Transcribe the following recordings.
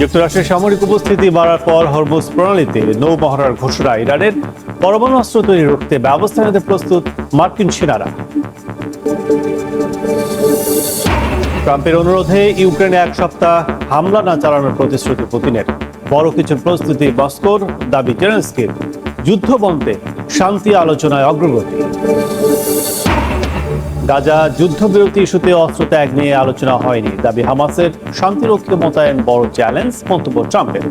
যুক্তরাষ্ট্রের সামরিক উপস্থিতি বাড়ার পর হরমুজ প্রণালীতে নৌ মহড়ার ঘোষণা। ইরানের পরমাণু অস্ত্র তৈরি রুখতে ব্যবস্থা নিতে প্রস্তুত মার্কিন সেনারা। ট্রাম্পের অনুরোধে ইউক্রেনে এক সপ্তাহ হামলা না চালানোর প্রতিশ্রুতি পুতিনের। বড় কিছু প্রস্তুতি মস্কোর, দাবি জেলেনস্কির। যুদ্ধ বন্ধে শান্তি আলোচনায় অগ্রগতি। গাজা যুদ্ধবিরতি ইস্যুতে অস্ত্র ত্যাগ নিয়ে আলোচনা হয়নি, দাবি হামাসের। শান্তিরক্ষী মোতায়েন বড় চ্যালেঞ্জ, মন্তব্য ট্রাম্পের।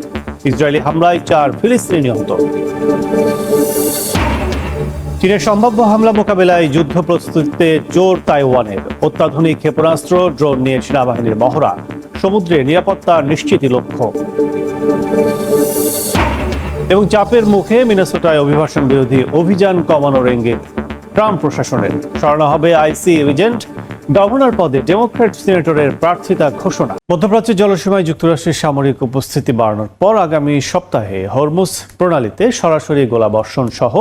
ইসরায়েলি হামলায় 4 ফিলিস্তিনি নিহত। চীনের সম্ভাব্য হামলা মোকাবেলায় যুদ্ধ প্রস্তুতিতে জোর তাইওয়ানের। অত্যাধুনিক ক্ষেপণাস্ত্র, ড্রোন নিয়ে সেনাবাহিনীর মহড়া। সমুদ্রে নিরাপত্তা নিশ্চিতই লক্ষ্য। এবং চাপের মুখে মিনেসোটায় অভিবাসন বিরোধী অভিযান কমানোর ইঙ্গিত ট্রাম্প প্রশাসনের। সরানো হবে আইসি এজেন্ট। গভর্নর পদে ডেমোক্র্যাট সিনেটরের প্রার্থিতা ঘোষণা। মধ্যপ্রাচ্যের জলসীমায় যুক্তরাষ্ট্রের সামরিক উপস্থিতি বাড়ানোর পর আগামী সপ্তাহে হরমুজ প্রণালীতে সরাসরি গোলাবর্ষণ সহ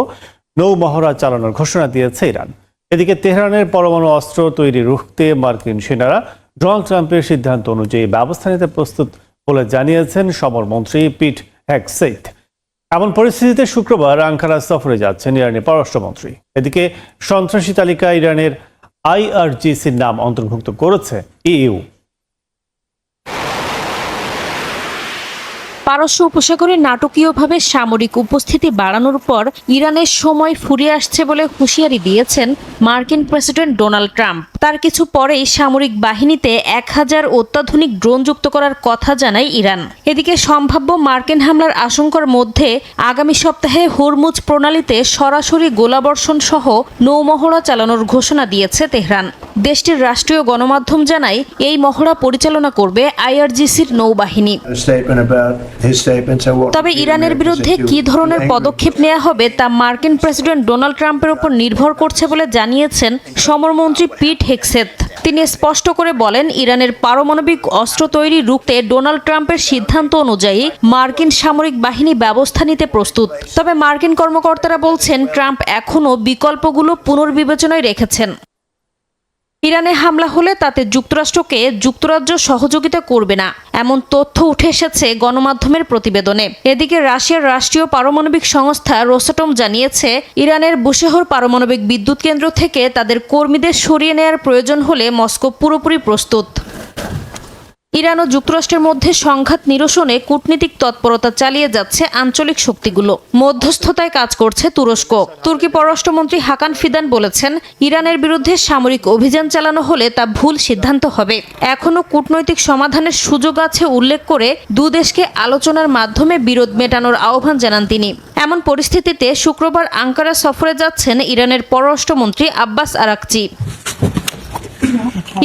নৌ মহড়া চালানোর ঘোষণা দিয়েছে ইরান। এদিকে তেহরানের পরমাণু অস্ত্র তৈরি রুখতে মার্কিন সেনারা ডোনাল্ড ট্রাম্পের সিদ্ধান্ত অনুযায়ী ব্যবস্থা নিতে প্রস্তুত বলে জানিয়েছেন সমরমন্ত্রী পিট হেগসেথ। এমন পরিস্থিতিতে শুক্রবার আঙ্কারা সফরে যাচ্ছেন ইরানের পররাষ্ট্রমন্ত্রী। এদিকে সন্ত্রাসী তালিকায় ইরানের আইআরজিসির নাম অন্তর্ভুক্ত করেছে ইইউ। পারস্য উপসাগরে নাটকীয়ভাবে সামরিক উপস্থিতি বাড়ানোর পর ইরানের সময় ফুরিয়ে আসছে বলে হুঁশিয়ারি দিয়েছেন মার্কিন প্রেসিডেন্ট ডোনাল্ড ট্রাম্প। তার কিছু পরেই সামরিক বাহিনীতে 1000 অত্যাধুনিক ড্রোন যুক্ত করার কথা জানায় ইরান। এদিকে সম্ভাব্য মার্কিন হামলার আশঙ্কার মধ্যে আগামী সপ্তাহে হরমুজ প্রণালীতে সরাসরি গোলাবর্ষণ সহ নৌমহড়া চালানোর ঘোষণা দিয়েছে তেহরান। দেশটির রাষ্ট্রীয় গণমাধ্যম জানায় এই মহড়া পরিচালনা করবে আইআরজিসির নৌবাহিনী। তবে ইরানের বিরুদ্ধে কী ধরনের পদক্ষেপ নেওয়া হবে তা মার্কিন প্রেসিডেন্ট ডোনাল্ড ট্রাম্পের উপর নির্ভর করছে বলে জানিয়েছেন সমরমন্ত্রী পিট হেগসেথ। তিনি স্পষ্ট করে বলেন, ইরানের পারমাণবিক অস্ত্র তৈরি রুখতে ডোনাল্ড ট্রাম্পের সিদ্ধান্ত অনুযায়ী মার্কিন সামরিক বাহিনী ব্যবস্থা নিতে প্রস্তুত। তবে মার্কিন কর্মকর্তারা বলছেন, ট্রাম্প এখনও বিকল্পগুলো পুনর্বিবেচনায় রেখেছেন। ইরানে হামলা হলে তাতে যুক্তরাষ্ট্রকে যুক্তরাজ্য সহযোগিতা করবে না, এমন তথ্য উঠে এসেছে গণমাধ্যমের প্রতিবেদনে। এদিকে রাশিয়ার রাষ্ট্রীয় পারমাণবিক সংস্থা রোসাটম জানিয়েছে, ইরানের বুশেহর পারমাণবিক বিদ্যুৎ কেন্দ্র থেকে তাদের কর্মীদের সরিয়ে নেওয়ার প্রয়োজন হলে মস্কো পুরোপুরি প্রস্তুত। ইরান ও যুক্তরাষ্ট্রের মধ্যে সংঘাত নিরসনে কূটনীতিক তৎপরতা চালিয়ে যাচ্ছে আঞ্চলিক শক্তিগুলো। মধ্যস্থতায় কাজ করছে তুরস্ক। তুর্কি পররাষ্ট্রমন্ত্রী হাকান ফিদান বলেছেন, ইরানের বিরুদ্ধে সামরিক অভিযান চালানো হলে তা ভুল সিদ্ধান্ত হবে। এখনও কূটনৈতিক সমাধানের সুযোগ আছে উল্লেখ করে দুদেশকে আলোচনার মাধ্যমে বিরোধ মেটানোর আহ্বান জানান তিনি। এমন পরিস্থিতিতে শুক্রবার আঙ্কারা সফরে যাচ্ছেন ইরানের পররাষ্ট্রমন্ত্রী আব্বাস আরাকচি।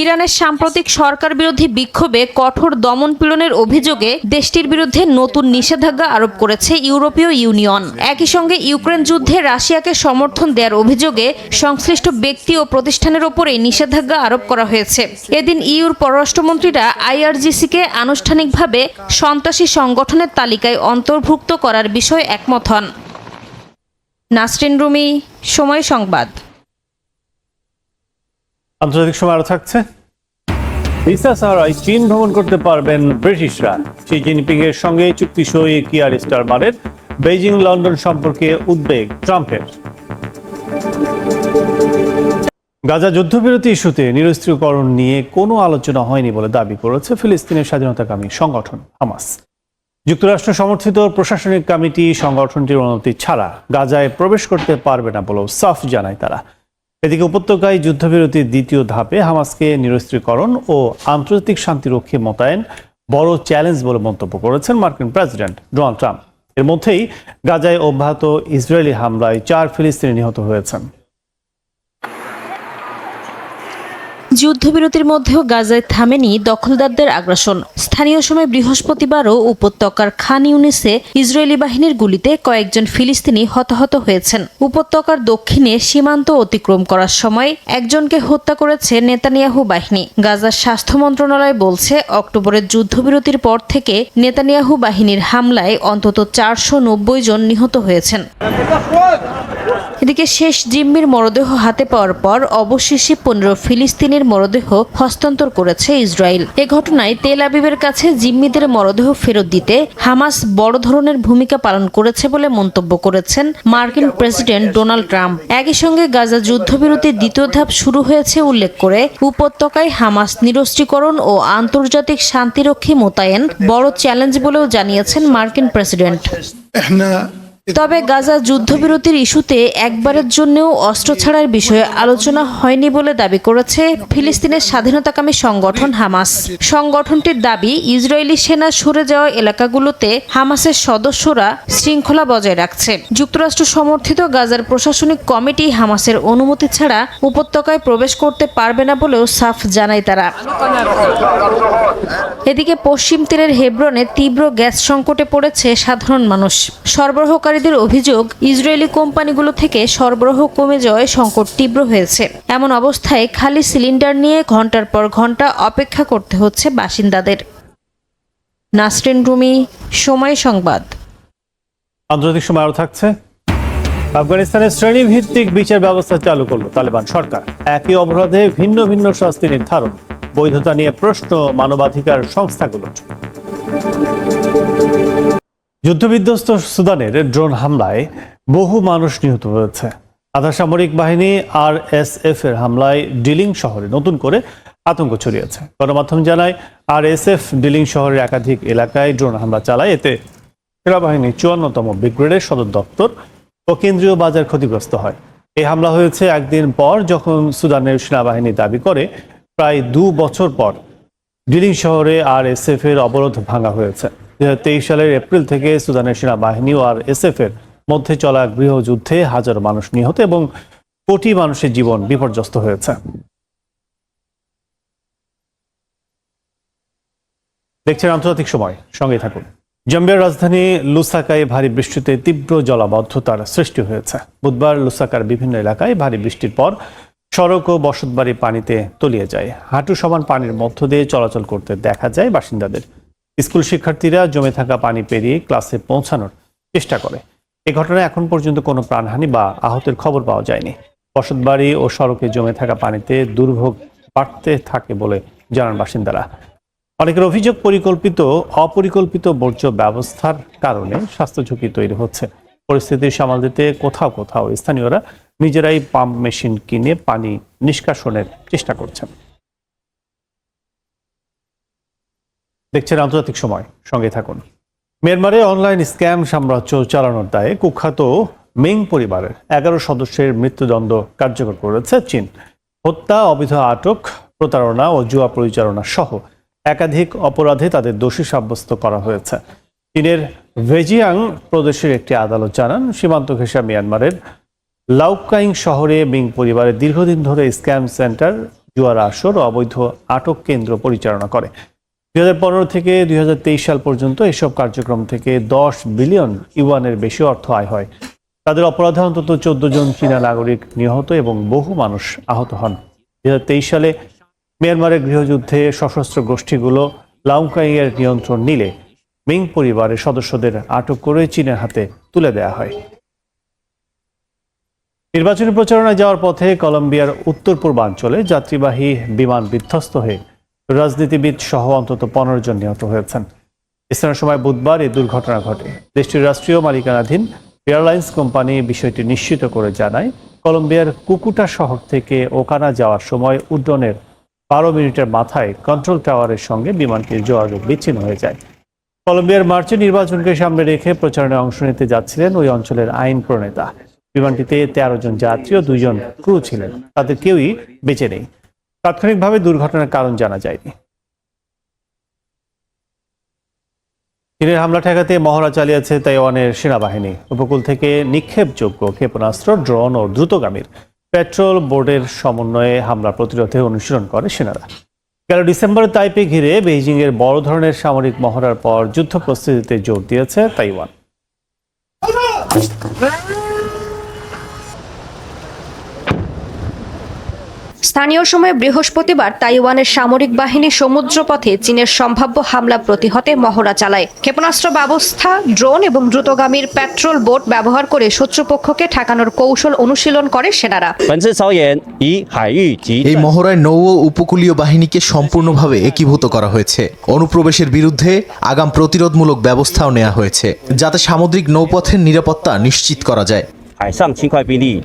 ইরানের সাম্প্রতিক সরকার বিরোধী বিক্ষোভে কঠোর দমন পীড়নের অভিযোগে দেশটির বিরুদ্ধে নতুন নিষেধাজ্ঞা আরোপ করেছে ইউরোপীয় ইউনিয়ন। একই সঙ্গে ইউক্রেন যুদ্ধে রাশিয়াকে সমর্থন দেওয়ার অভিযোগে সংশ্লিষ্ট ব্যক্তি ও প্রতিষ্ঠানের ওপরে নিষেধাজ্ঞা আরোপ করা হয়েছে। এদিন ইউর পররাষ্ট্রমন্ত্রীরা আইআরজিসিকে আনুষ্ঠানিকভাবে সন্ত্রাসী সংগঠনের তালিকায় অন্তর্ভুক্ত করার বিষয়ে একমত হন। নাসরিন রুমি, সময় সংবাদ। আন্তর্জাতিক সময় আরো থাকছে। ভিসা ছাড়াই চীন ভ্রমণ করতে পারবেন ব্রিটিশরা। শি জিনপিং এর সঙ্গে চুক্তি সই কিয়ার স্টারমারের। বেইজিং লন্ডন সম্পর্কে উদ্বেগ ট্রাম্পের। গাজা যুদ্ধবিরতি ইস্যুতে নিরস্ত্রীকরণ নিয়ে কোনো আলোচনা হয়নি বলে দাবি করেছে ফিলিস্তিনের স্বাধীনতাকামী সংগঠন হামাস। যুক্তরাষ্ট্র সমর্থিত প্রশাসনিক কমিটি সংগঠনটির অনুমতি ছাড়া গাজায় প্রবেশ করতে পারবে না বলেও সাফ জানায় তারা। এদিকে উপত্যকায় যুদ্ধবিরতির দ্বিতীয় ধাপে হামাসকে নিরস্ত্রীকরণ ও আন্তর্জাতিক শান্তিরক্ষী মোতায়েন বড় চ্যালেঞ্জ বলে মন্তব্য করেছেন মার্কিন প্রেসিডেন্ট ডোনাল্ড ট্রাম্প। এর মধ্যেই গাজায় অব্যাহত ইসরায়েলি হামলায় 4 ফিলিস্তিনি নিহত হয়েছেন। যুদ্ধবিরতির মধ্যেও গাজায় থামেনি দখলদারদের আগ্রাসন। স্থানীয় সময় বৃহস্পতিবারও উপত্যকার খান ইউনিসে ইসরায়েলি বাহিনীর গুলিতে কয়েকজন ফিলিস্তিনি হতাহত হয়েছেন। উপত্যকার দক্ষিণে সীমান্ত অতিক্রম করার সময় একজনকে হত্যা করেছে নেতানিয়াহু বাহিনী। গাজার স্বাস্থ্য মন্ত্রণালয় বলছে, অক্টোবরের যুদ্ধবিরতির পর থেকে নেতানিয়াহু বাহিনীর হামলায় অন্তত 490 জন নিহত হয়েছেন। এদিকে শেষ জিম্মির মরদেহ হাতে পাওয়ার পর অবশেষে 15 ফিলিস্তিনির ফিলিস্তিনের মরদেহ হস্তান্তর করেছে ইসরায়েল। এ ঘটনায় তেল আবিবের কাছে জিম্মিদের মরদেহ ফেরত দিতে হামাস বড় ধরনের ভূমিকা পালন করেছে বলে মন্তব্য করেছেন মার্কিন প্রেসিডেন্ট ডোনাল্ড ট্রাম্প। একই সঙ্গে গাজা যুদ্ধবিরতির দ্বিতীয় ধাপ শুরু হয়েছে উল্লেখ করে উপত্যকায় হামাস নিরস্ত্রীকরণ ও আন্তর্জাতিক শান্তিরক্ষী মোতায়েন বড় চ্যালেঞ্জ বলেও জানিয়েছেন মার্কিন প্রেসিডেন্ট। তবে গাজা যুদ্ধবিরতির ইস্যুতে একবারের জন্যও অস্ত্র ছাড়ার বিষয়ে আলোচনা হয়নি বলে দাবি করেছে ফিলিস্তিনের স্বাধীনতাকামী সংগঠন হামাস। সংগঠনটির দাবি, ইসরায়েলি সেনা সরে যাওয়া এলাকাগুলোতে হামাসের সদস্যরা শৃঙ্খলা বজায় রাখছে। যুক্তরাষ্ট্র সমর্থিত গাজার প্রশাসনিক কমিটি হামাসের অনুমতি ছাড়া উপত্যকায় প্রবেশ করতে পারবে না বলেও সাফ জানায় তারা। এদিকে পশ্চিম তীরের হেব্রনে তীব্র গ্যাস সংকটে পড়েছে সাধারণ মানুষ। সরবরাহকারীদের অভিযোগ, ইসরায়েলি কোম্পানিগুলো থেকে সরবরাহ কমে যাওয়ায় সংকট তীব্র হয়েছে। এমন অবস্থায় খালি সিলিন্ডার নিয়ে ঘন্টার পর ঘন্টা অপেক্ষা করতে হচ্ছে বাসিন্দাদের। নাসরিন রুমি, সময় সংবাদ। আন্তর্জাতিক সময় আরো থাকছে। আফগানিস্তানের শ্রেণীভিত্তিক বিচার ব্যবস্থা চালু করল তালেবান সরকার। একই অপরাধে ভিন্ন ভিন্ন শাস্তি নির্ধারণ, বৈধতা নিয়ে প্রশ্ন মানবাধিকার সংস্থাগুলো। যুদ্ধবিধ্বস্ত সুদানের ড্রোন হামলায় বহু মানুষ নিহত হয়েছে। আধা সামরিক বাহিনী RSF এর হামলায় ডিলিং শহরে নতুন করে আতঙ্ক ছড়িয়েছে। গণমাধ্যম জানায়, RSF ডিলিং শহরের একাধিক এলাকায় ড্রোন হামলা চালায়। এতে সেনাবাহিনীর 54তম ব্রিগেডের সদর দপ্তর ও কেন্দ্রীয় বাজার ক্ষতিগ্রস্ত হয়। এই হামলা হয়েছে একদিন পর যখন সুদানের সেনাবাহিনী দাবি করে প্রায় 2 বছর পর ডিলিং শহরে RSF এর অবরোধ ভাঙা হয়েছে। 2023 সালের এপ্রিল থেকে সুদানের সেনাবাহিনী ও RSF এর মধ্যে চলা গৃহযুদ্ধে হাজারো মানুষ নিহত এবং কোটি মানুষের জীবন বিপর্যস্ত হয়েছে। দেখছেন আন্তর্জাতিক সময়, সঙ্গে থাকুন। জাম্বিয়ার রাজধানী লুসাকায় ভারী বৃষ্টিতে তীব্র জলাবদ্ধতার সৃষ্টি হয়েছে। বুধবার লুসাকার বিভিন্ন এলাকায় ভারী বৃষ্টির পর সড়ক ও বসতবাড়ি পানিতে তলিয়ে যায়। হাঁটু সমান পানির মধ্য দিয়ে চলাচল করতে দেখা যায় বাসিন্দাদের। স্কুল শিক্ষার্থীরা জমে থাকা পানি পেরিয়ে ক্লাসে পৌঁছানোর চেষ্টা করে। এ ঘটনায় এখন পর্যন্ত কোনো প্রাণহানি বা আহতের খবর পাওয়া যায়নি। বসতবাড়ি ও সড়কে জমে থাকা পানিতে দুর্ভোগ বাড়তে থাকে বলে জানান বাসিন্দারা। অনেকের অভিযোগ, অপরিকল্পিত বর্জ্য ব্যবস্থার কারণে স্বাস্থ্য ঝুঁকি তৈরি হচ্ছে। পরিস্থিতি সামাল দিতে কোথাও কোথাও স্থানীয়রা নিজেরাই পাম্প মেশিন কিনে পানি নিষ্কাশনের চেষ্টা করছেন। দেখছেন আন্তর্জাতিক সময়, সঙ্গে থাকুন। মিয়ানমারে অনলাইন স্ক্যাম সাম্রাজ্য চালানোর দায়ে কুখ্যাত মিং পরিবারের 11 সদস্যের মৃত্যুদণ্ড কার্যকর করেছে চীন। হত্যা, অবৈধ আটক, প্রতারণা ও জুয়া পরিচালনা সহ একাধিক অপরাধে তাদের দোষী সাব্যস্ত করা হয়েছে। চীনের ভেজিয়াং প্রদেশের একটি আদালত জানান, সীমান্ত ঘেঁষা মিয়ানমারের লাউকাইং শহরে মিং পরিবারের দীর্ঘদিন ধরে স্ক্যাম সেন্টার, জুয়ার আসর ও অবৈধ আটক কেন্দ্র পরিচালনা করে। 2015 থেকে 2023 সাল পর্যন্ত এসব কার্যক্রম থেকে 10 বিলিয়ন ইউয়ানের বেশি অর্থ আয় হয়। তাদের অপরাধে অন্তত 14 জন চীনা নাগরিক নিহত এবং বহু মানুষ আহত হন। 2023 সালে মিয়ানমারের গৃহযুদ্ধে সশস্ত্র গোষ্ঠীগুলো লাউকাইং এর নিয়ন্ত্রণ নিলে মিং পরিবারের সদস্যদের আটক করে চীনের হাতে তুলে দেওয়া হয়। নির্বাচনী প্রচারণায় যাওয়ার পথে কলম্বিয়ার উত্তর পূর্বাঞ্চলে যাত্রীবাহী বিমান বিধ্বস্ত হয়ে রাজনীতিবিদ সহ অন্তত 15 জন নিহত হয়েছেন। স্থানীয় সময় বুধবার এই দুর্ঘটনা ঘটে। দেশটির রাষ্ট্রীয় মালিকানাধীন এয়ারলাইন্স কোম্পানি বিষয়টি নিশ্চিত করে জানায়, কলম্বিয়ার কুকুটা শহর থেকে ওকানা যাওয়ার সময় উড্ডয়নের 12 মিনিটের মাথায় কন্ট্রোল টাওয়ারের সঙ্গে বিমানটির যোগাযোগ বিচ্ছিন্ন হয়ে যায়। কলম্বিয়ার মার্চে নির্বাচনকে সামনে রেখে প্রচারণায় অংশ নিতে যাচ্ছিলেন ওই অঞ্চলের আইন প্রণেতা। বিমানটিতে 13 জন যাত্রী ও 2 জন ক্রু ছিলেন। তাদের কেউই বেঁচে নেই। তাৎক্ষণিকভাবে দুর্ঘটনার কারণ জানা যায়নি। চীনের হামলা ঠেকাতে মহড়া চালিয়েছে তাইওয়ানের সেনাবাহিনী। উপকূল থেকে নিক্ষেপযোগ্য ক্ষেপণাস্ত্র, ড্রোন ও দ্রুতগামীর পেট্রোল বোর্ডের সমন্বয়ে হামলা প্রতিরোধে অনুশীলন করে সেনারা। গেল ডিসেম্বরে তাইপে ঘিরে বেইজিং এর বড় ধরনের সামরিক মহড়ার পর যুদ্ধ প্রস্তুতিতে জোর দিয়েছে তাইওয়ান। স্থানীয় সময় বৃহস্পতিবার তাইওয়ানের সামরিক বাহিনী সমুদ্রপথে চীনের সম্ভাব্য হামলা প্রতিহতে মহড়া চালায়। ক্ষেপণাস্ত্র ব্যবস্থা, ড্রোন এবং দ্রুতগামীর পেট্রোল বোট ব্যবহার করে শত্রুপক্ষকে ঠেকানোর কৌশল অনুশীলন করে সেনারা। এই মহড়ায় নৌ ও উপকূলীয় বাহিনীকে সম্পূর্ণভাবে একীভূত করা হয়েছে। অনুপ্রবেশের বিরুদ্ধে আগাম প্রতিরোধমূলক ব্যবস্থাও নেওয়া হয়েছে, যাতে সামুদ্রিক নৌপথের নিরাপত্তা নিশ্চিত করা যায়।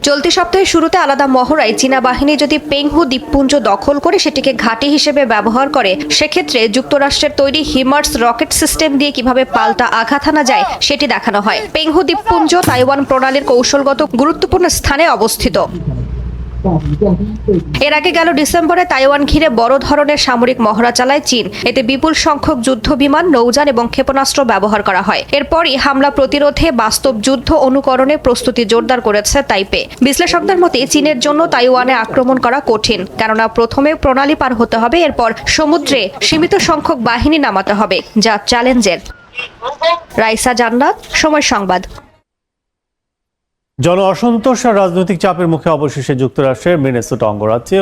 চলতি সপ্তাহের শুরুতে আলাদা মহড়ায় চীনা বাহিনী যদি পেংহু দ্বীপপুঞ্জ দখল করে সেটিকে ঘাঁটি হিসেবে ব্যবহার করে, সেক্ষেত্রে যুক্তরাষ্ট্রের তৈরি হিমার্স রকেট সিস্টেম দিয়ে কিভাবে পাল্টা আঘাত হানা যায় সেটি দেখানো হয়। পেংহু দ্বীপপুঞ্জ তাইওয়ান প্রণালীর কৌশলগত গুরুত্বপূর্ণ স্থানে অবস্থিত। এর আগে গেল ডিসেম্বরে তাইওয়ান ঘিরে বড় ধরনের সামরিক মহড়া চালায় চীন। এতে বিপুল সংখ্যক যুদ্ধ বিমান, নৌযান এবং ক্ষেপণাস্ত্র ব্যবহার করা হয়। এরপরই হামলা প্রতিরোধে বাস্তব যুদ্ধ অনুকরণে প্রস্তুতি জোরদার করেছে তাইপে। বিশ্লেষকদের মতে চীনের জন্য তাইওয়ানে আক্রমণ করা কঠিন, কেননা প্রথমে প্রণালী পার হতে হবে, এরপর সমুদ্রে সীমিত সংখ্যক বাহিনী নামাতে হবে, যা চ্যালেঞ্জের। রাইসা জান্নাত, সময় সংবাদ। জন অসন্তোষ আর রাজনৈতিক চাপের মুখে অবশেষে যুক্তরাষ্ট্রের মিনেসোটা অঙ্গরাজ্যে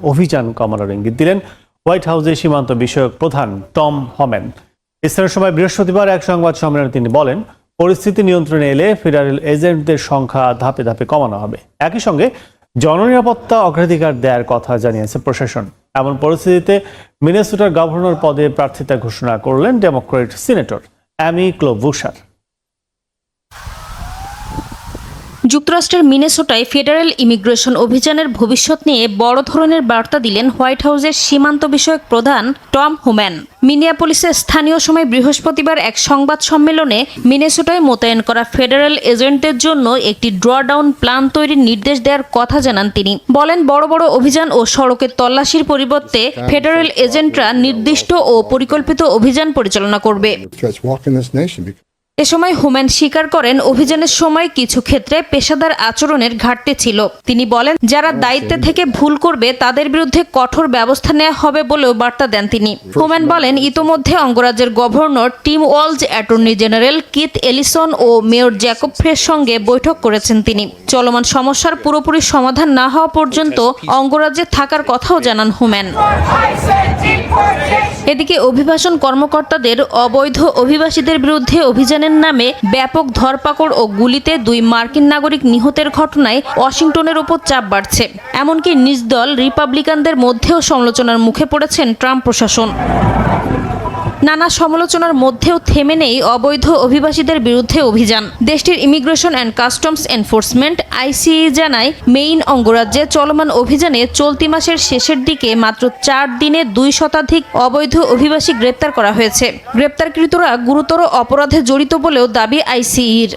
অভিযান কমানোর ইঙ্গিত দিলেন হোয়াইট হাউসের সীমান্ত বিষয়ক প্রধান টম হোম্যান। স্থানীয় সময় বৃহস্পতিবার এক সংবাদ সম্মেলনে তিনি বলেন, পরিস্থিতি নিয়ন্ত্রণে এলে ফেডারেল এজেন্টদের সংখ্যা ধাপে ধাপে কমানো হবে। একই সঙ্গে জননিরাপত্তা অগ্রাধিকার দেওয়ার কথা জানিয়েছে প্রশাসন। এমন পরিস্থিতিতে মিনেসোটার গভর্নর পদে প্রার্থিতা ঘোষণা করলেন ডেমোক্রেট সিনেটর অ্যামি ক্লোবুশার। যুক্তরাষ্ট্রের মিনেসোটায় ফেডারেল ইমিগ্রেশন অভিযানের ভবিষ্যৎ নিয়ে বড় ধরনের বার্তা দিলেন হোয়াইট হাউসের সীমান্ত বিষয়ক প্রধান টম হোম্যান। মিনিয়াপলিসে স্থানীয় সময় বৃহস্পতিবার এক সংবাদ সম্মেলনে মিনেসোটায় মোতায়েন করা ফেডারেল এজেন্টদের জন্য একটি ড্রডাউন প্ল্যান তৈরির নির্দেশ দেওয়ার কথা জানান তিনি। বলেন, বড় বড় অভিযান ও সড়কের তল্লাশির পরিবর্তে ফেডারেল এজেন্টরা নির্দিষ্ট ও পরিকল্পিত অভিযান পরিচালনা করবে। এ সময় হোম্যান স্বীকার করেন, অভিযানের সময় কিছু ক্ষেত্রে পেশাদার আচরণের ঘাটতি ছিল। তিনি বলেন, যারা দায়িত্বে থেকে ভুল করবে তাদের বিরুদ্ধে কঠোর ব্যবস্থা নেওয়া হবে বলেও বার্তা দেন তিনি। হোম্যান বলেন, ইতোমধ্যে অঙ্গরাজ্যের governor Tim Walz, attorney general Keith Ellison ও মেয়র জ্যাকব ফ্রের সঙ্গে বৈঠক করেছেন তিনি। চলমান সমস্যার পুরোপুরি সমাধান না হওয়া পর্যন্ত অঙ্গরাজ্যে থাকার কথাও জানান হোম্যান। এদিকে অভিবাসন কর্মকর্তাদের অবৈধ অভিবাসীদের বিরুদ্ধে অভিযানের নামে ব্যাপক ধরপাকড় ও গুলিতে 2 মার্কিন নাগরিক নিহতের ঘটনায় ওয়াশিংটনের উপর চাপ বাড়ছে। এমনকি নিজ দল রিপাবলিকানদের মধ্যেও সমালোচনার মুখে পড়েছেন ট্রাম্প প্রশাসন। নানা সমালোচনার মধ্যেও থেমে নেই অবৈধ অভিবাসীদের বিরুদ্ধে অভিযান। দেশটির ইমিগ্রেশন অ্যান্ড কাস্টমস এনফোর্সমেন্ট আইসিই জানায়, মেইন অঙ্গরাজ্যে চলমান অভিযানে চলতি মাসের শেষের দিকে মাত্র 4 দিনে 2 শতাধিক অবৈধ অভিবাসী গ্রেপ্তার করা হয়েছে। গ্রেপ্তারকৃতরা গুরুতর অপরাধে জড়িত বলেও দাবি আইসিইর।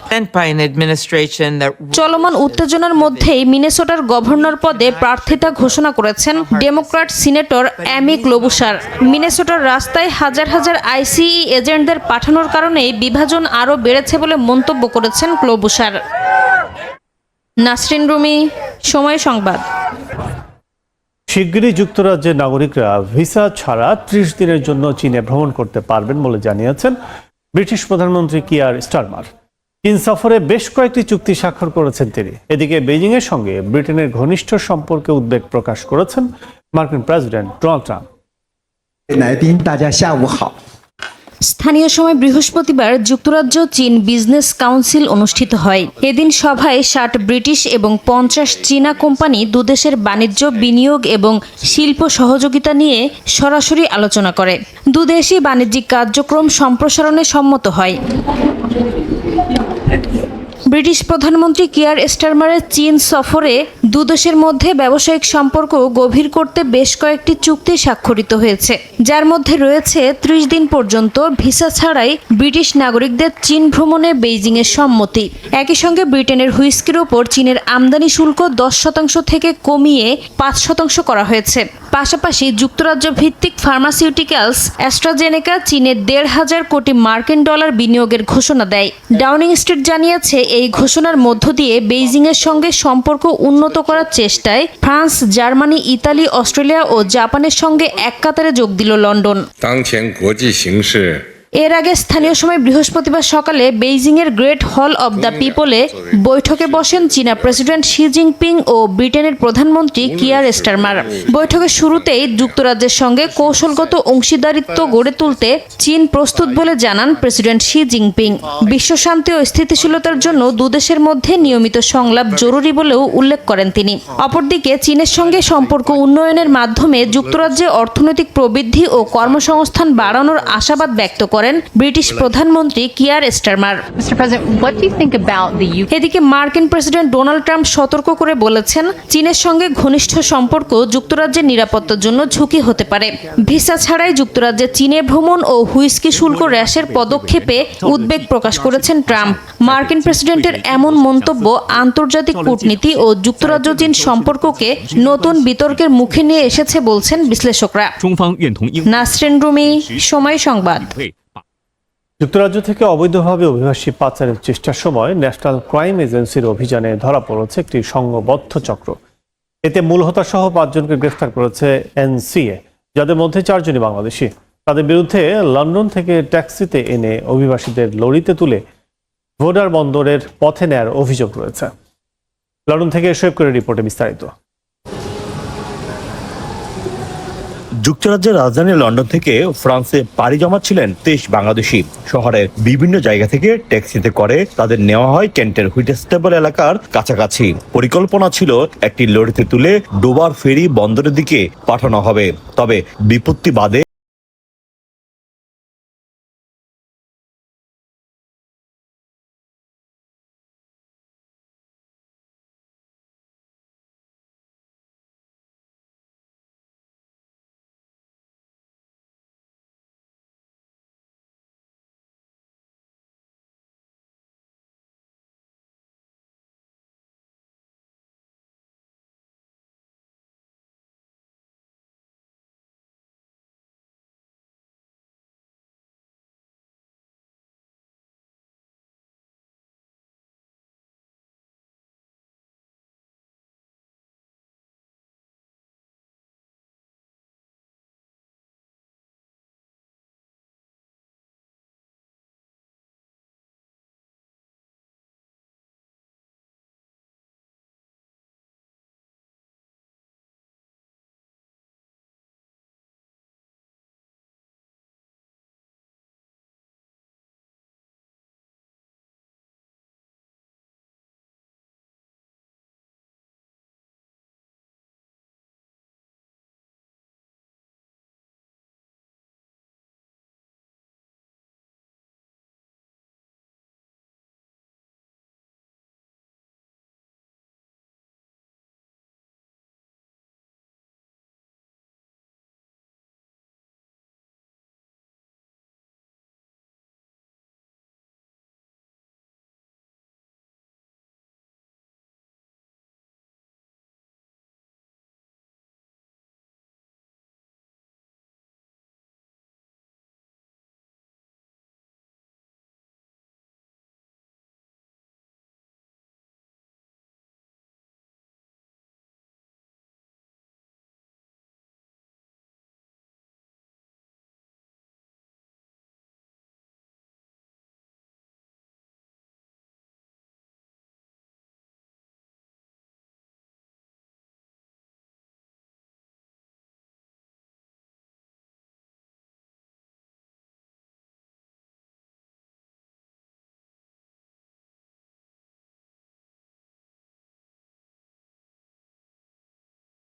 চলমান উত্তেজনার মধ্যেই মিনেসোটার গভর্নর পদে প্রার্থিতা ঘোষণা করেছেন ডেমোক্র্যাট সিনেটর অ্যামি ক্লোবুশার। মিনেসোটার রাস্তায় হাজার হাজার আইসিই এজেন্টদের পাঠানোর কারণে বিভাজন আরও বেড়েছে বলে মন্তব্য করেছেন ক্লোবুশার। নাসরিন রুমি, সময় সংবাদ। শিগগিরই যুক্তরাজ্যের নাগরিকরা ভিসা ছাড়া 30 দিনের জন্য চীনে ভ্রমণ করতে পারবেন বলে জানিয়েছেন ব্রিটিশ প্রধানমন্ত্রী কিয়ার স্টারমার। চীন সফরে বেশ কয়েকটি চুক্তি স্বাক্ষর করেছেন তিনি। এদিকে বেইজিংয়ের সঙ্গে ব্রিটেনের ঘনিষ্ঠ সম্পর্কে উদ্বেগ প্রকাশ করেছেন মার্কিন প্রেসিডেন্ট ডোনাল্ড ট্রাম্প। স্থানীয় সময় বৃহস্পতিবার যুক্তরাজ্য চীন বিজনেস কাউন্সিল অনুষ্ঠিত হয়। এদিন সভায় 60 ব্রিটিশ এবং 50 চীনা কোম্পানি দুদেশের বাণিজ্য, বিনিয়োগ এবং শিল্প সহযোগিতা নিয়ে সরাসরি আলোচনা করে। দুদেশই বাণিজ্যিক কার্যক্রম সম্প্রসারণে সম্মত হয়। ব্রিটিশ প্রধানমন্ত্রী কিয়ার স্টারমারের চীন সফরে দুদেশের মধ্যে ব্যবসায়িক সম্পর্ক গভীর করতে বেশ কয়েকটি চুক্তি স্বাক্ষরিত হয়েছে, যার মধ্যে রয়েছে 30 দিন পর্যন্ত ভিসা ছাড়াই ব্রিটিশ নাগরিকদের চীন ভ্রমণে বেইজিংয়ের সম্মতি। একই সঙ্গে ব্রিটেনের হুইস্কির ওপর চীনের আমদানি শুল্ক 10% থেকে কমিয়ে 5% করা হয়েছে। পাশাপাশি যুক্তরাজ্য ভিত্তিক ফার্মাসিউটিক্যালস অ্যাস্ট্রাজেনেকা চীনে 1,500 কোটি মার্কিন ডলার বিনিয়োগের ঘোষণা দেয়। ডাউনিং স্ট্রিট জানিয়েছে, এই ঘোষণার মধ্য দিয়ে বেইজিংয়ের সঙ্গে সম্পর্ক উন্নত করার চেষ্টায় ফ্রান্স, জার্মানি, ইতালি, অস্ট্রেলিয়া ও জাপানের সঙ্গে এক কাতারে যোগ দিল লন্ডন। এর আগে স্থানীয় সময় বৃহস্পতিবার সকালে বেইজিংয়ের গ্রেট হল অব দ্য পিপলে বৈঠকে বসেন চীনা প্রেসিডেন্ট শি জিনপিং ও ব্রিটেনের প্রধানমন্ত্রী কিয়ার স্টারমার। বৈঠকের শুরুতেই যুক্তরাজ্যের সঙ্গে কৌশলগত অংশীদারিত্ব গড়ে তুলতে চীন প্রস্তুত বলে জানান প্রেসিডেন্ট শি জিনপিং। বিশ্বশান্তি ও স্থিতিশীলতার জন্য দুদেশের মধ্যে নিয়মিত সংলাপ জরুরি বলেও উল্লেখ করেন তিনি। অপরদিকে চীনের সঙ্গে সম্পর্ক উন্নয়নের মাধ্যমে যুক্তরাজ্যে অর্থনৈতিক প্রবৃদ্ধি ও কর্মসংস্থান বাড়ানোর আশাবাদ ব্যক্ত করেন ব্রিটিশ প্রধানমন্ত্রী Keir Starmer. Mr. President, what do you think about the UK? এদিকে মার্কিন প্রেসিডেন্ট ডোনাল্ড ট্রাম্প সতর্ক করে বলেছেন, চীনের সঙ্গে ঘনিষ্ঠ সম্পর্ক যুক্তরাজ্যের নিরাপত্তার জন্য ঝুঁকি হতে পারে। ভিসা ছাড়াই যুক্তরাজ্যে চীনে ভ্রমণ ও হুইস্কি শুল্ক হ্রাসের পদক্ষেপে উদ্বেগ প্রকাশ করেছেন ট্রাম্প। মার্কিন প্রেসিডেন্টের এমন মন্তব্য আন্তর্জাতিক কূটনীতি ও যুক্তরাজ্য চীন সম্পর্ককে নতুন বিতর্কের মুখে নিয়ে এসেছে বলছেন বিশ্লেষকরা। নাসরিন রুমি, সময় সংবাদ। যুক্তরাজ্য থেকে অবৈধভাবে অভিবাসী পাচারের চেষ্টার সময় ন্যাশনাল ক্রাইম এজেন্সির অভিযানে ধরা পড়েছে একটি সংঘবদ্ধ চক্র। এতে মূল হোতাসহ 5 জনকে গ্রেফতার করেছে এনসিএ, যাদের মধ্যে 4 জনই বাংলাদেশি। তাদের বিরুদ্ধে লন্ডন থেকে ট্যাক্সিতে এনে অভিবাসীদের লরিতে তুলে ভোডার বন্দরের পথে নেয়ার অভিযোগ রয়েছে। লন্ডন থেকে শোয়েব করে রিপোর্টে বিস্তারিত। যুক্তরাজ্যের রাজধানী লন্ডন থেকে ফ্রান্সে পাড়ি জমাচ্ছিলেন 23 বাংলাদেশি। শহরের বিভিন্ন জায়গা থেকে ট্যাক্সিতে করে তাদের নেওয়া হয় কেন্টের হুইটস্টেবল এলাকার কাছাকাছি। পরিকল্পনা ছিল একটি লরিতে তুলে ডোবার ফেরি বন্দরের দিকে পাঠানো হবে। তবে বিপত্তি বাদে